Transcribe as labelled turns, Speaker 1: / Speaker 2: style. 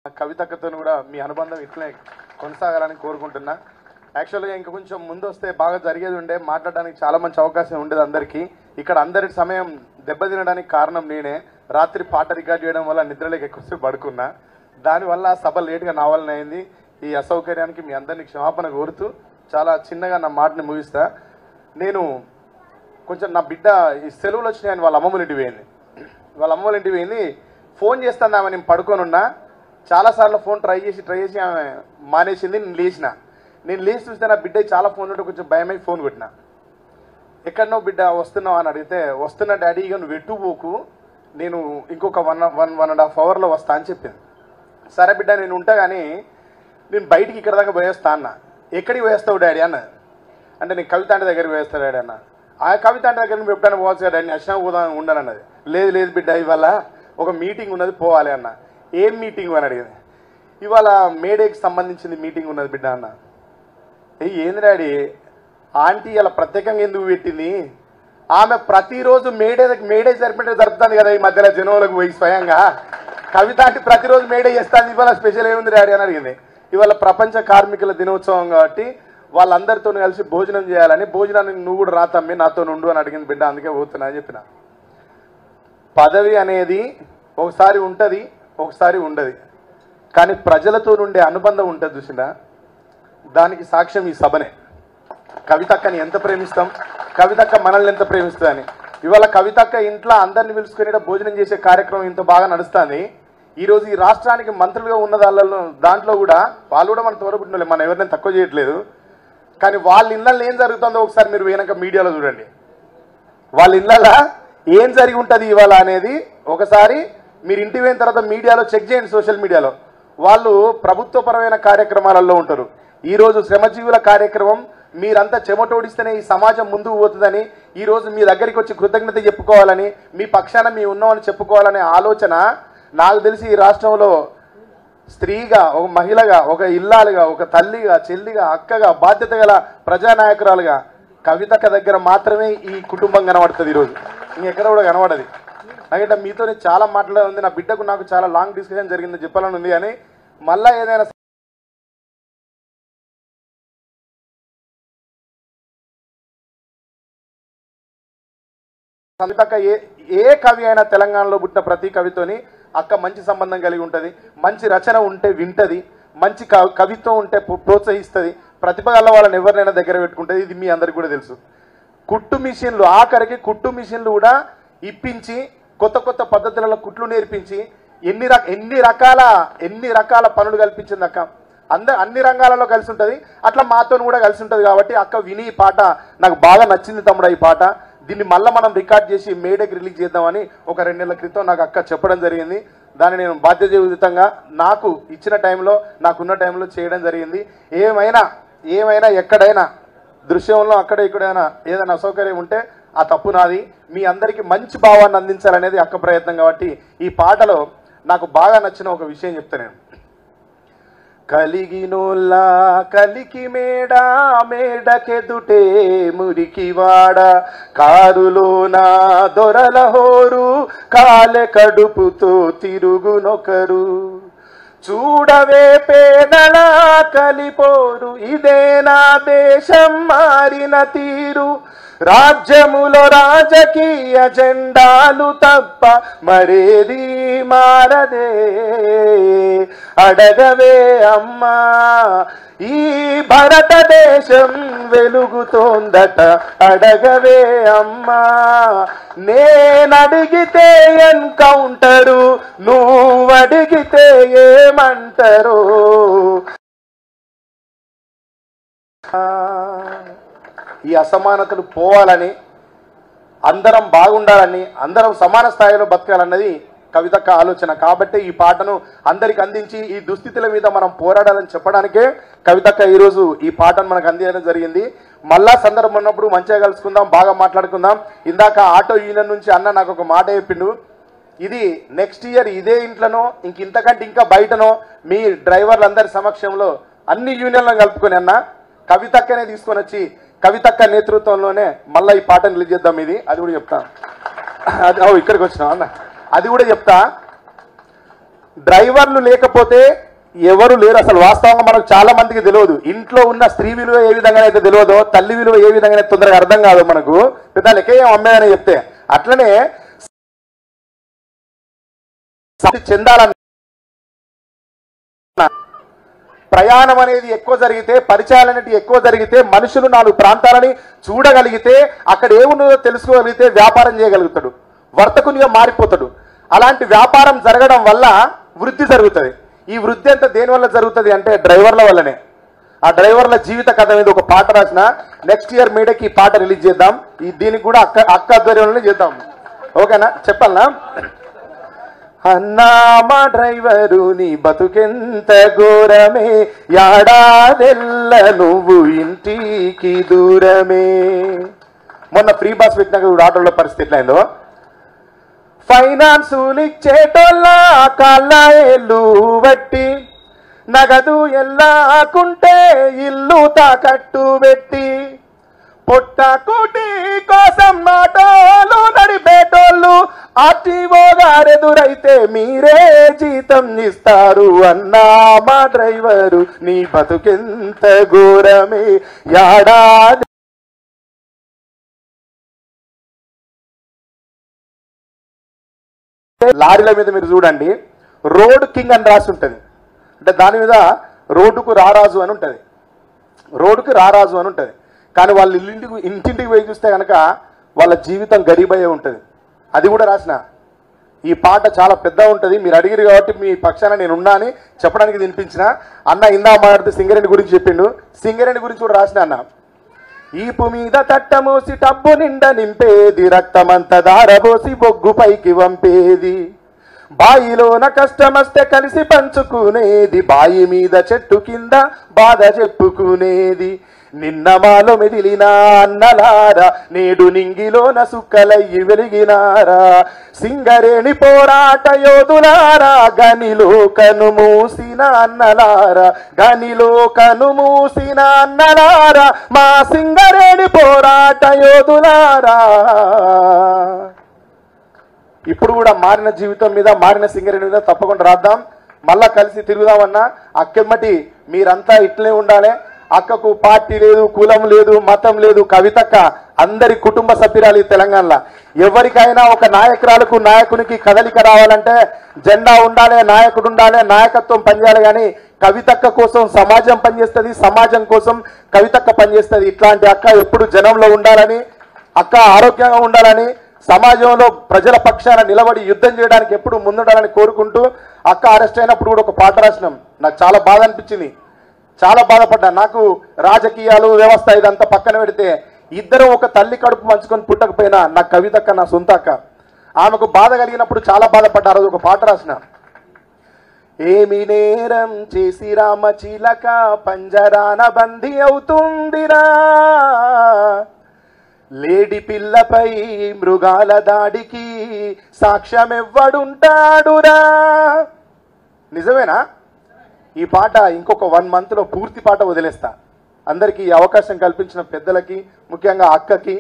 Speaker 1: కవితక్కతో కూడా మీ అనుబంధం ఇట్లనే కొనసాగాలని కోరుకుంటున్నా. యాక్చువల్గా ఇంకా కొంచెం ముందు వస్తే బాగా జరిగేది ఉండే, మాట్లాడడానికి చాలా మంచి అవకాశం ఉండేది అందరికీ. ఇక్కడ అందరి సమయం దెబ్బతినడానికి కారణం నేనే. రాత్రి పాట రికార్డ్ చేయడం వల్ల నిద్రలోకి ఎక్కువసేపు పడుకున్నా, దానివల్ల సభ లేట్గా నా వలన అయింది. ఈ అసౌకర్యానికి మీ అందరినీ క్షమాపణ కోరుతూ చాలా చిన్నగా నా మాటని ముగిస్తా. నేను కొంచెం నా బిడ్డ ఈ సెలవులు వచ్చినాయని వాళ్ళ అమ్మమ్మల ఇంటికి పోయింది. ఫోన్ చేస్తాను ఆమె, నేను పడుకొని ఉన్నా. చాలాసార్లు ఫోన్ ట్రై చేసి ఆమె మానేసింది. నేను లేచి చూస్తే నా బిడ్డ చాలా ఫోన్ ఉంటే కొంచెం భయమై ఫోన్ కొట్టినా. ఎక్కడనో బిడ్డ వస్తున్నావు అని అడిగితే, వస్తున్నా డాడీ, ఇక నువ్వు ఎట్టుపోకు, నేను ఇంకొక 1.5 అవర్లో వస్తా అని చెప్పింది. సరే బిడ్డ నేను ఉంటా, కానీ నేను బయటికి ఇక్కడ దాకా పోయేస్తా అన్న. ఎక్కడికి పోయేస్తావు డాడీ అన్న. అంటే నేను కవిత అంటే దగ్గరికి పోయేస్తా డాడీ అన్న. ఆ కవిత అంటే దగ్గర నువ్వు ఎప్పుడైనా పోవచ్చు కదా డాడీ, అచ్చినా పోదాం ఉండనన్నది. లేదు బిడ్డ, ఇవాళ ఒక మీటింగ్ ఉన్నది, పోవాలి అన్న. ఏం మీటింగ్ అని అడిగింది. ఇవాళ మేడేకి సంబంధించింది మీటింగ్ ఉన్నది బిడ్డ అన్న. ఏంది డాడీ, ఆంటీ ఇలా ప్రత్యేకంగా ఎందుకు పెట్టింది? ఆమె ప్రతిరోజు మేడే జరుపుతుంది కదా ఈ మధ్యలో జనంలోకి పోయి స్వయంగా. కవిత అంటే ప్రతిరోజు మేడే చేస్తాను, ఇవాళ స్పెషల్ ఏముంది డాడీ అని అడిగింది. ఇవాళ ప్రపంచ కార్మికుల దినోత్సవం కాబట్టి వాళ్ళందరితో కలిసి భోజనం చేయాలని, భోజనానికి నువ్వు కూడా రాతమ్మి నాతో ఉండు అని అడిగింది బిడ్డ. అందుకే పోతున్నా అని చెప్పిన. పదవి అనేది ఒకసారి ఉంటుంది, ఒకసారి ఉండదు, కానీ ప్రజలతో ఉండే అనుబంధం ఉంటుంది చూసినా, దానికి సాక్ష్యం ఈ సభనే. కవితక్కని ఎంత ప్రేమిస్తాం, కవితక్క మనల్ని ఎంత ప్రేమిస్తుందని. ఇవాళ కవితక్క ఇంట్లో అందరిని పిలుచుకుని భోజనం చేసే కార్యక్రమం ఇంత బాగా నడుస్తుంది. ఈరోజు ఈ రాష్ట్రానికి మంత్రులుగా ఉన్న దాంట్లో కూడా వాళ్ళు కూడా మన తోడబుట్టిన మనం ఎవరినైనా తక్కువ చేయట్లేదు. కానీ వాళ్ళ ఇళ్ళల్లో ఏం జరుగుతుందో ఒకసారి మీరు వెనక మీడియాలో చూడండి. వాళ్ళ ఇళ్ళల్లో ఏం జరిగి ఉంటుంది ఇవాళ అనేది ఒకసారి మీరు ఇంటికి పోయిన తర్వాత మీడియాలో చెక్ చేయండి. సోషల్ మీడియాలో వాళ్ళు ప్రభుత్వపరమైన కార్యక్రమాలలో ఉంటారు. ఈరోజు శ్రమజీవుల కార్యక్రమం మీరంతా చెమటోడిస్తేనే ఈ సమాజం ముందుకు పోతుందని, ఈరోజు మీ దగ్గరికి వచ్చి కృతజ్ఞత చెప్పుకోవాలని, మీ పక్షాన మీ ఉన్నామని చెప్పుకోవాలనే ఆలోచన నాకు తెలిసి ఈ రాష్ట్రంలో స్త్రీగా, ఒక మహిళగా, ఒక ఇల్లాలుగా, ఒక తల్లిగా, చెల్లిగా, అక్కగా, బాధ్యత గల ప్రజానాయకురాలుగా కవితక్క దగ్గర మాత్రమే ఈ కుటుంబం కనబడుతుంది. ఈరోజు ఇంకెక్కడ కూడా కనబడది. నాకంటే మీతో చాలా మాట్లాడే ఉంది. నా బిడ్డకు నాకు చాలా లాంగ్ డిస్కషన్ జరిగిందని చెప్పాలని ఉంది. కానీ మళ్ళీ ఏదైనా కవితక్క ఏ కవి అయినా తెలంగాణలో పుట్టిన ప్రతి కవితోని అక్క మంచి సంబంధం కలిగి ఉంటుంది. మంచి రచన ఉంటే వింటది, మంచి కవిత్వం ఉంటే ప్రోత్సహిస్తుంది, ప్రతిభ గల వాళ్ళని ఎవరినైనా దగ్గర పెట్టుకుంటుంది. ఇది మీ అందరికి కూడా తెలుసు. కుట్టు మిషన్లు, ఆఖరికి కుట్టు మిషన్లు కూడా ఇప్పించి కొత్త కొత్త పద్ధతులలో కుట్లు నేర్పించి ఎన్ని రకాల పనులు కల్పించింది అక్క. అన్ని రంగాలలో కలిసి ఉంటుంది. అట్లా మాతో కూడా కలిసి ఉంటుంది. కాబట్టి అక్క విని ఈ పాట నాకు బాగా నచ్చింది తమ్ముడు. ఈ పాట దీన్ని మళ్ళీ మనం రికార్డ్ చేసి మేడేకి రిలీజ్ చేద్దామని ఒక 2 నెలల క్రితం నాకు అక్క చెప్పడం జరిగింది. దాన్ని నేను బాధ్యతాయుతంగా నాకు ఇచ్చిన టైంలో, నాకున్న టైంలో చేయడం జరిగింది. ఏమైనా ఎక్కడైనా దృశ్యంలో అక్కడ ఇక్కడైనా ఏదైనా అసౌకర్యం ఉంటే ఆ తప్పు నాది. మీ అందరికీ మంచి భావాన్ని అందించాలనేది అక్క ప్రయత్నం. కాబట్టి ఈ పాటలో నాకు బాగా నచ్చిన ఒక విషయం చెప్తా నేను. కలిగినోల్లా కలికి మేడకెదుటే మురికివాడ, కారులోన దొరల హోరు, కాలె కడుపుతో తిరుగునొకరు, చూడవే పేదల కలిపోరు, ఇదే నా దేశం మారిన తీరు, రాజ్యములో రాజకీయ జెండాలు తప్ప మరేది మారదే, అడగవే అమ్మా ఈ భారతదేశం వెలుగుతోందట, అడగవే అమ్మా నేనడిగితే ఎన్కౌంటరు, నువ్వడిగితే ఏమంటారు. ఈ అసమానతలు పోవాలని, అందరం బాగుండాలని, అందరం సమాన స్థాయిలో బతకాలన్నది కవితక్క ఆలోచన. కాబట్టి ఈ పాటను అందరికి అందించి ఈ దుస్థితుల మీద మనం పోరాడాలని చెప్పడానికే కవితక్క ఈరోజు ఈ పాటను మనకు అందించడం జరిగింది. మళ్ళా సందర్భం ఉన్నప్పుడు మంచిగా కలుసుకుందాం, బాగా మాట్లాడుకుందాం. ఇందాక ఆటో యూనియన్ నుంచి అన్న నాకు ఒక మాట చెప్పిండు. ఇది నెక్స్ట్ ఇయర్ ఇదే ఇంట్లోనో ఇంతకంటే ఇంకా బయటనో మీ డ్రైవర్లందరి సమక్షంలో అన్ని యూనియన్లను కలుపుకొని అన్న కవితక్కనే తీసుకొని వచ్చి కవితక్క నేతృత్వంలోనే మళ్ళీ ఈ పాటను రిలీజ్ చేద్దాం. ఇది అది కూడా చెప్తా. ఇక్కడికి వచ్చినా అన్న, అది కూడా చెప్తా. డ్రైవర్లు లేకపోతే ఎవరు లేరు. అసలు వాస్తవంగా మనకు చాలా మందికి తెలియదు. ఇంట్లో ఉన్న స్త్రీ విలువ ఏ విధంగా అయితే తెలియదో, తల్లి విలువ ఏ విధంగా తొందరగా అర్థం కాదు మనకు. పెద్ద లెక్కేం అమ్మేదని చెప్తే అట్లనే చెందాలన్న ప్రయాణం అనేది ఎక్కువ జరిగితే, పరిచయాలు అనేవి ఎక్కువ జరిగితే, మనుషులు 4 ప్రాంతాలని చూడగలిగితే, అక్కడ ఏమున్నదో తెలుసుకోగలిగితే వ్యాపారం చేయగలుగుతాడు, వర్తకునిగా మారిపోతాడు. అలాంటి వ్యాపారం జరగడం వల్ల వృద్ధి జరుగుతుంది. ఈ వృద్ధి అంతా దేనివల్ల జరుగుతుంది అంటే డ్రైవర్ల వల్లనే. ఆ డ్రైవర్ల జీవిత కథ మీద ఒక పాట రాసిన. నెక్స్ట్ ఇయర్ మీడకి ఈ పాట రిలీజ్ చేద్దాం. దీనికి కూడా అక్క ఆధ్వర్యంలోనే చేద్దాం. ఓకేనా? చెప్పాలనా? అన్నా మా డ్రైవరు నీ బతుకెంత ఘోరమే, యాడాదెల్ల నువ్వు ఇంటికి దూరమే. మొన్న ఫ్రీ బస్ పెట్టినాక ఆటోలో పరిస్థితి ఎట్లయిందో. ఫైనాన్సులు ఇచ్చేటోళ్ళ కాళ్ళ ఏళ్ళు బట్టి, నగదు ఎల్లాకుంటే ఇల్లు తాకట్టు పెట్టి, పొట్ట కూటి కోసం ఆటోలు నడిపేటోళ్ళు ఆర్టీఓ గారెదురైతే మీరే జీతం ఇస్తారు. అన్నా మా డ్రైవరు నీ బతుకెంత ఘోరమే, యాడాది లారీల మీద మీరు చూడండి, రోడ్ కింగ్ అని రాసి ఉంటుంది. అంటే దాని మీద రోడ్డుకు రారాజు అని ఉంటుంది, రోడ్డుకు రారాజు అని ఉంటుంది. కానీ వాళ్ళు ఇంటింటికి పోయి చూస్తే కనుక వాళ్ళ జీవితం గరీబయ్యే ఉంటుంది. అది కూడా రాసిన. ఈ పాట చాలా పెద్ద ఉంటుంది. మీరు అడిగిరు కాబట్టి మీ పక్షాన నేను ఉన్నా అని చెప్పడానికి వినిపించిన. అన్న ఇందా మాట్లాడితే సింగరేణి గురించి చెప్పిండు, సింగరేణి గురించి కూడా రాసిన. అన్న ఈపు మీద తట్టమోసి టబ్బు నిండా నింపేది, రక్తమంత దారబోసి బొగ్గు పైకి వంపేది, బాయిలోన కష్టమస్తే కలిసి పంచుకునేది, బాయి మీద చెట్టు కింద బాధ చెప్పుకునేది, నిన్న మాలో మెదిలిన అన్నలారా నేడు నింగిలోన సుక్కలయ్యి వెలిగినారా, సింగరేణి పోరాట యోధులారా గనిలో కను మూసిన అన్నలారా, గనిలో కను మూసిన అన్నలారా మా సింగరేణి పోరాట యోధులారా. ఇప్పుడు కూడా మారిన జీవితం మీద, మారిన సింగరేణి మీద తప్పకుండా రాద్దాం. మళ్ళా కలిసి తిరుగుదామన్నా. అక్కెమ్మటి మీరంతా ఇట్లే ఉండాలి. అక్కకు పార్టీ లేదు, కులం లేదు, మతం లేదు. కవితక్క అందరి కుటుంబ సభ్యురాలు తెలంగాణలో. ఎవరికైనా ఒక నాయకురాలకు, నాయకునికి కదలిక రావాలంటే జెండా ఉండాలి, నాయకుడు ఉండాలి, నాయకత్వం పనిచేయాలి. కానీ కవితక్క కోసం సమాజం పనిచేస్తుంది, సమాజం కోసం కవితక్క పనిచేస్తుంది. ఇట్లాంటి అక్క ఎప్పుడు జనంలో ఉండాలని, అక్క ఆరోగ్యంగా ఉండాలని, సమాజంలో ప్రజల పక్షాన నిలబడి యుద్ధం చేయడానికి ఎప్పుడు ముందుండాలని కోరుకుంటూ అక్క అరెస్ట్ అయినప్పుడు కూడా ఒక పాట రాసినాం. నాకు చాలా బాధ అనిపించింది, చాలా బాధపడ్డా. నాకు రాజకీయాలు, వ్యవస్థ ఇదంతా పక్కన పెడితే ఇద్దరం ఒక తల్లి కడుపు మంచుకొని పుట్టకపోయినా నా కవితక్క నా సొంత అక్క. ఆమెకు బాధ కలిగినప్పుడు చాలా బాధపడ్డా. రోజు ఒక పాట రాసిన. ఏమి నేరం చేసి రామ చిలక పంజరాన బందీ అవుతుందిరా, లేడి పిల్లపై మృగాల దాడికి సాక్ష్యం ఎవ్వడుంటాడురా. నిజమేనా? ఈ పాట ఇంకొక 1 monthలో పూర్తి పాట వదిలేస్తా. అందరికీ ఈ అవకాశం కల్పించిన పెద్దలకి, ముఖ్యంగా అక్కకి